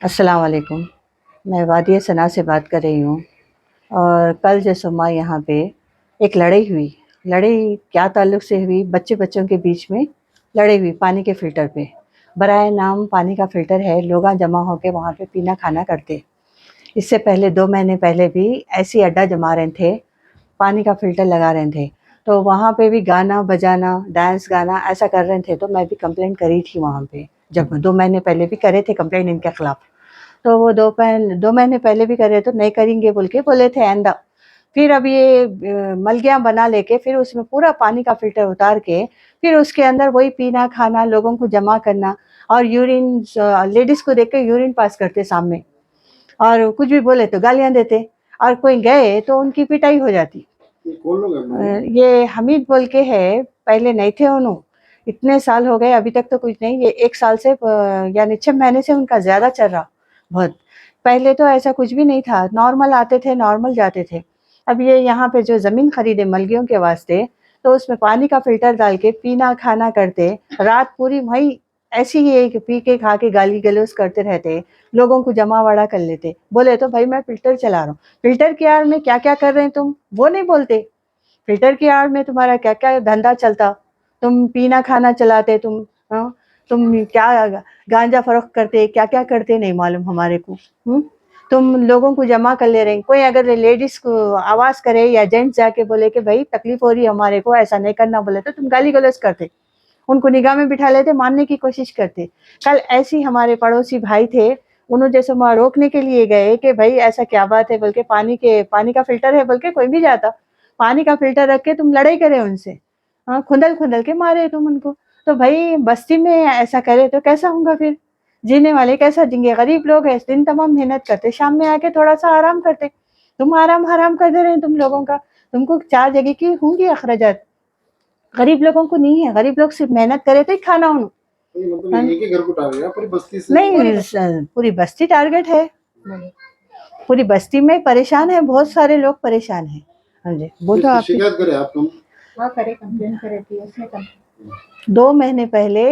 अस्सलाम वालेकुम। मैं वादिया सना से बात कर रही हूँ। और कल जो सुमा यहाँ पे एक लड़ाई हुई। लड़ाई क्या ताल्लुक से हुई? बच्चों के बीच में लड़ाई हुई पानी के फ़िल्टर पे। बराए नाम पानी का फ़िल्टर है, लोग जमा होके वहाँ पे पीना खाना करते। इससे पहले 2 महीने पहले भी ऐसी अड्डा जमा रहे थे, पानी का फ़िल्टर लगा रहे थे। तो वहाँ पे भी गाना बजाना, डांस गाना ऐसा कर रहे थे, तो मैं भी कंप्लेंट करी थी वहाँ पे। जब 2 महीने पहले भी करे थे कंप्लेंट इनके खिलाफ। तो वो 2 महीने पहले भी करे तो नहीं करेंगे बोल के बोले थे आइंदा। फिर अब ये मलगियाँ बना लेके फिर उसमें पूरा पानी का फ़िल्टर उतार के फिर उसके अंदर वही पीना, खाना, लोगों को जमा करना और यूरिन लेडीज़ को देख के यूरिन पास करते सामने और कुछ भी बोले तो गालियाँ देते और कोई गए तो उनकी पिटाई हो जाती। ये कौन लोग हैं? ये हमीद बोल के है, पहले नहीं थे उन्हों, इतने साल हो गए अभी तक तो कुछ नहीं, ये 1 साल से यानी 6 महीने से उनका ज़्यादा चल रहा बहुत। पहले तो ऐसा कुछ भी नहीं था, नॉर्मल आते थे, नॉर्मल जाते थे। अब ये यहाँ पे जो ज़मीन खरीदे मलगियों के वास्ते, तो उसमें पानी का फ़िल्टर डाल के पीना खाना करते, रात पूरी वहीं ऐसे ही एक पी के खा के गाली-गलौज करते रहते, लोगों को जमावड़ा कर लेते। बोले तो भाई मैं फ़िल्टर चला रहा हूँ, फ़िल्टर की आड़ में क्या-क्या कर रहे हैं तुम? वो नहीं बोलते। फ़िल्टर की आड़ में तुम्हारा क्या-क्या धंधा चलता? तुम पीना खाना चलाते तुम, हाँ? तुम क्या गांजा फ़रोख्त करते, क्या-क्या करते नहीं मालूम हमारे को, हुँ? तुम लोगों को जमा कर ले रहे हैं। कोई अगर लेडीज़ को आवाज़ करे या जेंट्स जाके बोले कि भई तकलीफ़ हो रही है हमारे को, ऐसा नहीं करना बोले तो तुम गाली-गलौज करते। उनको निगाह में बिठा लेते, मारने की कोशिश करते। कल ऐसे ही हमारे पड़ोसी भाई थे, उन्होंने जैसे वहाँ रोकने के लिए गए कि भई ऐसा क्या बात है बोल के पानी का फ़िल्टर है बोल के कोई भी जाता। पानी का फ़िल्टर रख के तुम लड़ाई करे उनसे। हाँ, खुंदल-खुंदल के मारे तुम उनको। तो भई बस्ती में ऐसा करे तो कैसा होगा फिर? जीने वाले कैसा जीएँगे? गरीब लोग हैं, दिन तमाम मेहनत करते, शाम में आके थोड़ा-सा आराम करते। तुम आराम हराम कर दे रहे हैं तुम लोगों का। तुमको 4 जगह की होंगी अखराजात। गरीब लोगों को नहीं है, गरीब लोग सिर्फ़ मेहनत करे तो ही खाना उन्हें। नहीं, मतलब हाँ, एक ही घर को टारगेट है पूरी बस्ती से? नहीं पूरी बस्ती टारगेट है। पूरी बस्ती में परेशान है, बहुत सारे लोग परेशान हैं। हाँ जी, बोलो किसकी आपकी। शिकायत करें आप तुम? हाँ, करे कंप्लेन करे थी उसने 2 महीने पहले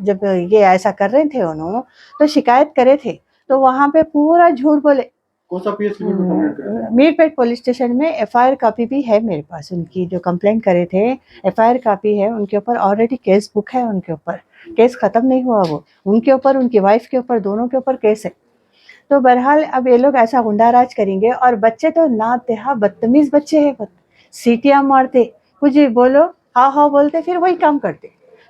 जब ये ऐसा कर रहे थे उन्हों, तो शिकायत करे थे, तो वहाँ पे पूरा झूठ बोले। कौन सा पीएस में कंप्लेंट करें? मीरपेट पुलिस स्टेशन में एफआईआर कॉपी भी है मेरे पास, उनकी जो कंप्लेंट करे थे, एफआईआर कॉपी है उनके ऊपर, ऑलरेडी केस बुक है उनके ऊपर। केस खत्म नहीं हुआ वो, उनके ऊपर, उनकी वाइफ के ऊपर, दोनों के ऊपर केस है। तो बहरहाल अब ये लोग ऐसा गुंडाराज करेंगे और बच्चे तो नातेहा बदतमीज़ बच्चे हैं, सीटियाँ मारते, कुछ भी बोलो, हाँ, हाँ बोलते फिर वही काम करते।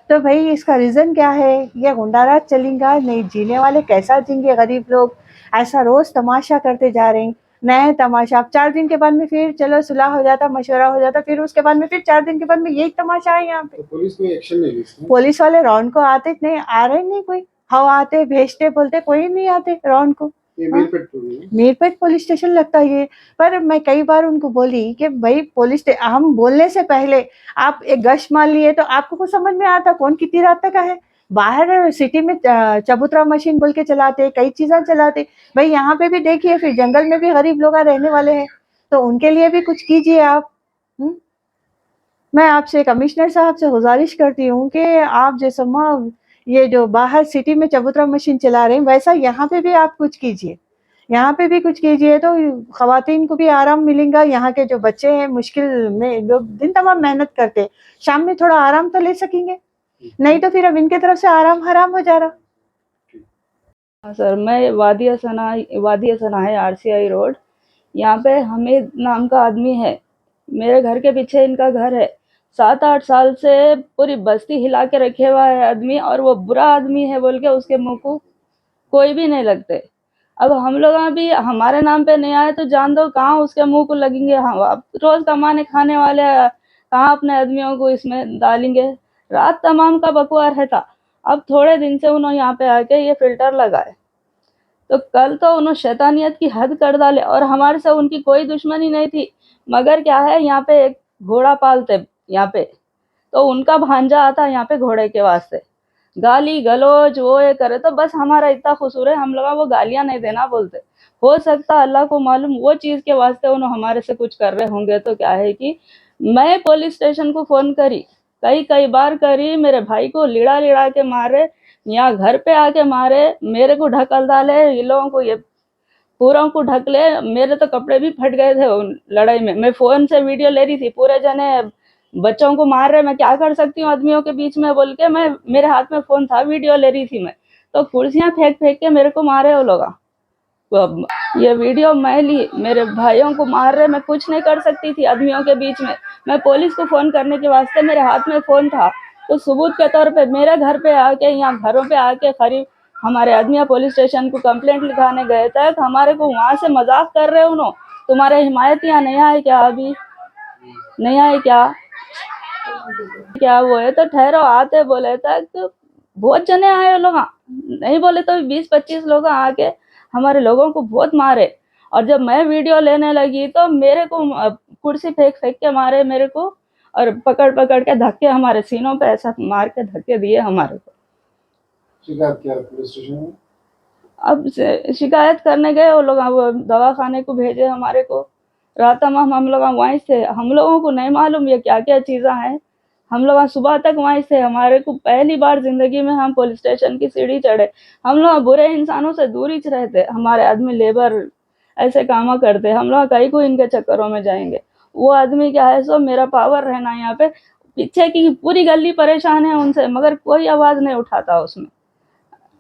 तो भई इसका रीज़न क्या है? ये गुंडाराज चलेगा, नहीं जीने वाले कैसा जिएँगे गरीब लोग? ऐसा रोज़ तमाशा करते जा रहे हैं, नया तमाशा। अब 4 दिन के बाद में फिर चलो सुलह हो जाता, मशवरा हो जाता, फिर उसके बाद में फिर 4 दिन के बाद में यही तमाशा है यहाँ पे। तो पुलिस कोई एक्शन नहीं ली इसमें? पुलिस वाले राउंड को आते नहीं, आ रहे नहीं कोई। हाँ, आते, भेजते, बोलते, कोई नहीं आते राउंड को। ये हाँ, मीरपेट पुलिस है? मीरपेट पुलिस स्टेशन लगता है ये। पर मैं कई बार उनको बोली कि भई हम बोलने से पहले आप एक गश्त मार लिए तो आपको कुछ समझ में आता कौन कितनी रात तक का है? बाहर सिटी में चबूतरा मशीन बोल के चलाते, कई चीज़ें चलाते। भई यहाँ पे भी देखिए फिर जंगल में भी गरीब लोग रहने वाले हैं, तो उनके लिए भी कुछ कीजिए आप। हुँ? मैं आपसे कमिश्नर साहब से गुज़ारिश करती हूँ कि आप जैसे ये जो बाहर सिटी में चबूतरा मशीन चला रहे हैं, वैसा यहाँ पे भी आप कुछ कीजिए। यहाँ पे भी कुछ कीजिए तो ख़वातीन को भी आराम मिलेगा, यहाँ के जो बच्चे हैं मुश्किल में जो दिन तमाम मेहनत करते, शाम में थोड़ा आराम तो ले सकेंगे। नहीं तो फिर अब इनकी तरफ से आराम हराम हो जा रहा। हाँ सर, मैं वादी सना है आरसीआई रोड। यहाँ पे हमीद नाम का आदमी है, मेरे घर के पीछे इनका घर है। 7-8 साल से पूरी बस्ती हिला के रखे हुआ है आदमी, और वो बुरा आदमी है बोल के उसके मुंह को कोई भी नहीं लगते। अब हम लोग भी हमारे नाम पे नहीं आए तो जान दो कहाँ उसके मुंह को लगेंगे। हम अब रोज कमाने खाने वाले कहाँ अपने आदमियों को इसमें डालेंगे। रात तमाम का बकवार है था। अब थोड़े दिन से उन्होंने यहाँ पे आके ये फिल्टर लगाए, तो कल तो उन्होंने शैतानियत की हद कर डाले, और हमारे से उनकी कोई दुश्मनी नहीं थी। मगर क्या है, यहाँ पे एक घोड़ा पालते यहाँ पे, तो उनका भांजा आता यहाँ पे घोड़े के वास्ते गाली गलौज वो ये करे, तो बस हमारा इतना कसूर है, हम लोग वो गालियां नहीं देना बोलते। हो सकता अल्लाह को मालूम वो चीज के वास्ते उन्होंने हमारे से कुछ कर रहे होंगे। तो क्या है कि मैं पुलिस स्टेशन को फोन करी, कई कई बार करी, मेरे भाई को लिड़ा लिड़ा के मारे, यहाँ घर पे आके मारे, मेरे को ढकल डाले, ये लोगों को, ये पूरों को ढक ले। मेरे तो कपड़े भी फट गए थे उन लड़ाई में। मैं फोन से वीडियो ले रही थी, पूरे जने बच्चों को मार रहे, मैं क्या कर सकती हूँ आदमियों के बीच में बोल के, मैं, मेरे हाथ में फोन था, वीडियो ले रही थी मैं, तो कुर्सियां फेंक फेंक के मेरे को मारे वो लोग। ये वीडियो मैं ली, मेरे भाइयों को मार रहे, मैं कुछ नहीं कर सकती थी आदमियों के बीच में। मैं पुलिस को फोन करने के वास्ते मेरे हाथ में फोन था, तो सबूत के तौर पे मेरे घर पे आके, यहाँ घरों पे आके करीब हमारे आदमिया पुलिस स्टेशन को कंप्लेंट लिखाने गए तक हमारे को वहां से मजाक कर रहे उन्होंने, तुम्हारे हिमायत यहाँ नहीं आए क्या, अभी नहीं आए क्या वो है, तो ठहरो आते बोले तक तो बहुत जने आए वो लोग, नहीं बोले तो 20-25 लोग आके हमारे लोगों को बहुत मारे। और जब मैं वीडियो लेने लगी तो मेरे को कुर्सी फेंक फेंक के मारे मेरे को, और पकड़ पकड़ के धक्के हमारे सीनों पे ऐसा मार के धक्के दिए हमारे को। शिकायत किया पुलिस स्टेशन में? अब शिकायत करने गए वो लोग, वो दवाखाने को भेजे हमारे को। रात हम लोग वहीं थे, हम लोगों को नहीं मालूम ये क्या क्या चीज़ें हैं। हम लोग सुबह तक वहीं थे, हमारे को पहली बार जिंदगी में हम पुलिस स्टेशन की सीढ़ी चढ़े। हम लोग बुरे इंसानों से दूर ही रहते, हमारे आदमी लेबर ऐसे काम करते, हम लोग कहीं को इनके चक्करों में जाएंगे। वो आदमी क्या है, सो मेरा पावर रहना यहाँ पे, पीछे की पूरी गली परेशान है उनसे, मगर कोई आवाज़ नहीं उठाता उसमें।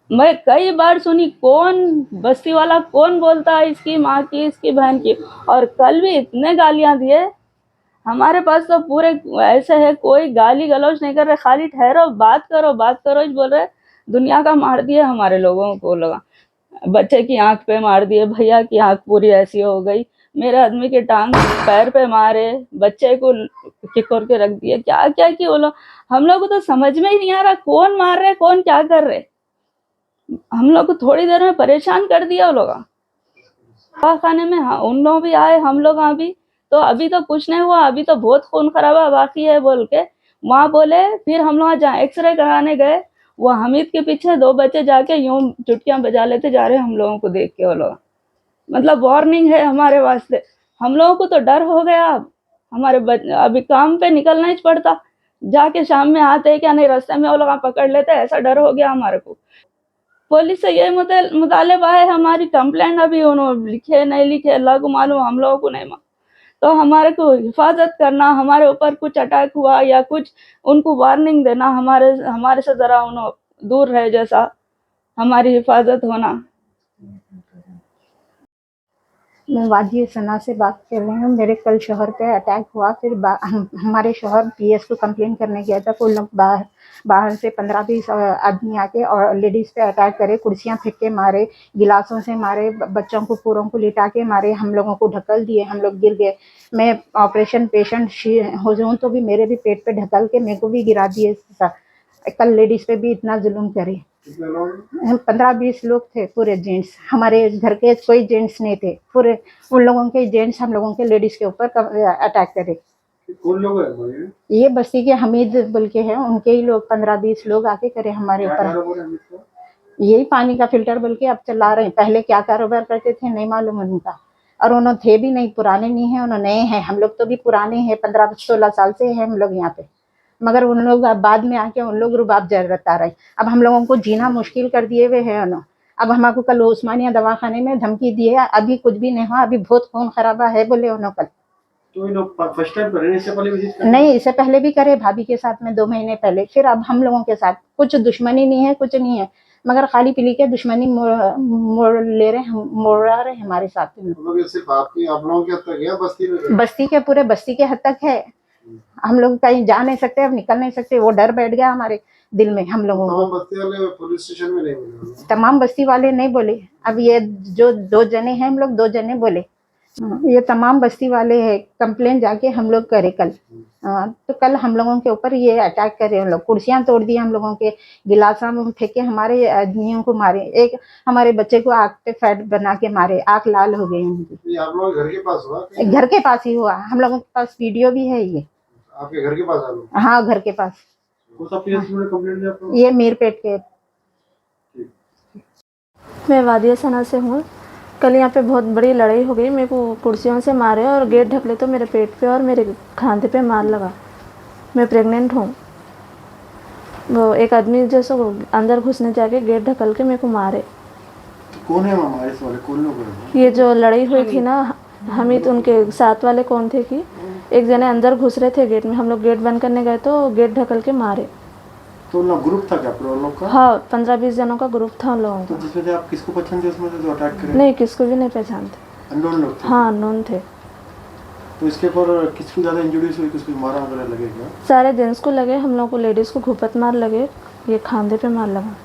मैं कई बार सुनी, कौन बस्ती वाला कौन बोलता है इसकी माँ की, इसकी बहन की, और कल भी इतने गालियां दिए। हमारे पास तो पूरे ऐसे है, कोई गाली गलौज नहीं कर रहे, खाली ठहरो बात करो ही बोल रहे। दुनिया का मार दिए हमारे लोगों को लगा, बच्चे की आंख पे मार दिए, भैया की आंख पूरी ऐसी हो गई, मेरे आदमी के टांग पैर पे मारे, बच्चे को किकोर के रख दिए, क्या क्या की वो लोग। हम लोग को तो समझ में ही नहीं आ रहा कौन मार रहे कौन क्या कर रहे। हम लोग को थोड़ी देर में परेशान कर दिया वो लोग। खाने में हाँ, उन लोग भी आए, हम लोग अभी तो कुछ नहीं हुआ, अभी तो बहुत खून खराबा बाकी है बोल के वहाँ बोले। फिर हम लोग जहाँ एक्सरे कराने गए, वो हमीद के पीछे 2 बच्चे जाके यूं चुटकियां बजा लेते जा रहे हम लोगों को देख के वो लोग। मतलब वार्निंग है हमारे वास्ते। हम लोगों को तो डर हो गया, अब हमारे अभी काम पे निकलना ही पड़ता, जाके शाम में आते क्या नहीं, रास्ते में वो लोग पकड़ लेते, ऐसा डर हो गया हमारे को। पुलिस से ये मुतालबा है, हमारी कंप्लेंट अभी उन्होंने लिखे नहीं लिखे अल्लाह को मालूम, हम लोगों को नहीं मालूम। तो हमारे को हिफाजत करना, हमारे ऊपर कुछ अटैक हुआ या कुछ, उनको वार्निंग देना, हमारे से ज़रा उन्होंने दूर रहे, जैसा हमारी हिफाजत होना। मैं वाजिया सना से बात कर रही हूँ। मेरे कल शोहर पे अटैक हुआ, फिर हमारे शोहर पीएस को कंप्लेन करने गया था, कोई लोग बाहर से 15-20 आदमी आके और लेडीज़ पे अटैक करे, कुर्सियाँ फेंक के मारे, गिलासों से मारे, बच्चों को पूरों को लिटा के मारे, हम लोगों को ढकल दिए, हम लोग गिर गए। मैं ऑपरेशन पेशेंट हो जाऊँ तो भी मेरे भी पेट पे ढकल के मेरे को भी गिरा दिए। कल लेडीज़ पे भी इतना जुल्म करे। 15-20 लोग थे, पूरे जेंट्स, हमारे घर के कोई जेंट्स नहीं थे, पूरे उन लोगों के जेंट्स हम लोगों के लेडीज़ के ऊपर अटैक करे। कौन लोग हैं ये बस्ती के हमीद बोल के हैं, उनके ही लोग 15-20 लोग आके करे हमारे ऊपर। यही पानी का फिल्टर बोल के अब चला रहे हैं, पहले क्या कारोबार करते थे नहीं मालूम उनका, और उन्होंने थे भी नहीं, पुराने नहीं है, उन्होंने नए हैं, हम लोग तो भी पुराने हैं, 15-16 साल से हैं हम लोग यहाँ पे, मगर उन लोग बाद में आके उन लोग रुबाब जरता रहे। अब हम लोगों को जीना मुश्किल कर दिए हुए हैं उन्होंने। अब हमको कल उस्मानिया दवाखाने में धमकी दी है, अभी कुछ भी नहीं हुआ, अभी बहुत खून खराबा है बोले उन्होंने कल। तो फर्स्ट टाइम करे, इससे पहले विजिट करे? नहीं, इससे पहले भी करे भाभी के साथ में 2 महीने पहले, फिर अब हम लोगों के साथ। कुछ दुश्मनी नहीं है, कुछ नहीं है, मगर खाली पीली के दुश्मनी मोड़ रहे हमारे साथ में। मतलब ये सिर्फ आपकी आप लोगों के हद तक है, बस्ती में? बस्ती के पूरे बस्ती के हद तक है, हम लोग कहीं जा नहीं सकते, अब निकल नहीं सकते, वो डर बैठ गया हमारे दिल में हम लोगों को। बस्ती वाले पुलिस स्टेशन में नहीं बोले? तमाम बस्ती वाले नहीं बोले, अब ये जो 2 जने हैं हम लोग 2 जने बोले, ये तमाम बस्ती वाले हैं। कंप्लेन जाके हम लोग करे कल। तो कल हम लोगों के ऊपर ये अटैक करे, हम लोग कुर्सियां तोड़ दी, हम लोगों के गिलासा में फेंके, हमारे आदमियों को मारे, एक हमारे बच्चे को आग पे फैट बना के मारे, आंख लाल हो गई उनकी। आप लोग घर के पास हुआ? घर के पास ही हुआ, हम लोगों के पास वीडियो भी है ये। आपके घर के पास आ लोग? हाँ, घर के पास। कंप्लेंट दिया आपको? ये मीरपेट के। मैं वादिया सना से हूँ। कल यहाँ पे बहुत बड़ी लड़ाई हो गई, मेरे को कुर्सियों से मारे और गेट ढकले तो मेरे पेट पे और मेरे खांधे पे मार लगा। मैं प्रेग्नेंट हूँ। वो एक आदमी जैसे वो अंदर घुसने जाके गेट ढकल के मेरे को मारे। कौन है हमारे इस वाले कौन लोग हैं? ये जो लड़ाई हुई थी ना, हमिद उनके साथ वाले कौन थे कि एक जने अंदर घुस रहे थे गेट में, हम लोग गेट बंद करने गए तो गेट ढकल के मारे। तो उन लोग ग्रुप था क्या आप लोग का? हाँ, 15-20 जनों का ग्रुप था उन लोगों तो का। जिसमें से आप किसको पहचानते उसमें से जो अटैक करे? नहीं, किसको भी नहीं पहचानते। अननोन लोग थे? हाँ, अननोन थे। तो इसके ऊपर किसको ज़्यादा इंजरीज हुई, किसको मारा वगैरह लगे क्या? सारे जेंट्स को लगे, हम लोग को लेडीज़ को घूपत मार लगे, ये खांधे पे मार लगा।